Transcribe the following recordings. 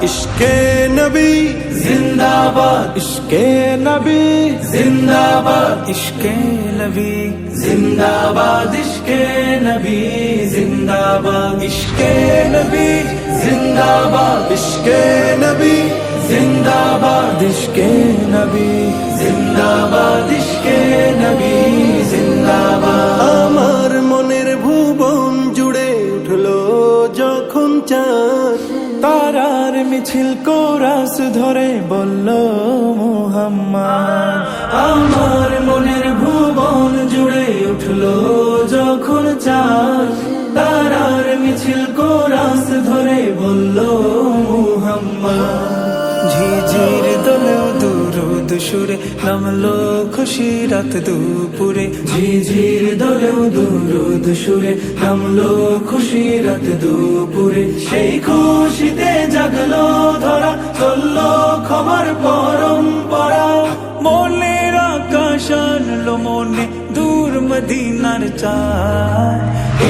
इश्के नबी जिंदाबाद, इश्के नबी जिंदाबाद, इश्के नबी जिंदाबाद, इश्के नबी जिंदाबाद, इश्के नबी जिंदाबाद, इश्के नबी जिंदाबाद, इश्के नबी जिंदाबाद, इश्के नबी जिंदाबाद। আমার মনের ভুবন জুড়ে উঠলো যখন চাঁদ, তারার মিছিল কোরাস ধরে বলল মুহাম্মদ। আমার মনের ভুবন জুড়ে উঠলো যখন চাঁদ, তারার মিছিল কোরাস ধরে বলল মুহাম্মদ। ঝিঝির দোলেও দুরুদ সুরে নামলো খুশি রাত দুপুরে, ঝিঝির দোলেও দুরুদ সুরে নামলো খুশি রাত দুপুরে। সেই খুশিতে জাগলো ধরা, চললো খবর পরম্পরা। মনের আকাশ আনলো মনে দূর মদিনার চাঁদ।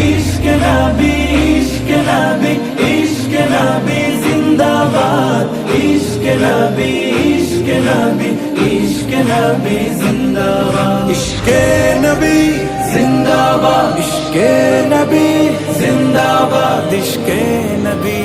ইশকে নবী, ইশকে নবী, ইশকে নবী জিন্দাবাদ, ইশকে নবী, ইশকে নবী, ইশকে নবী জিন্দাবাদ, ইশকে নবী জিন্দাবাদ, ইশকে নবী জিন্দাবাদ, ইশকে নবী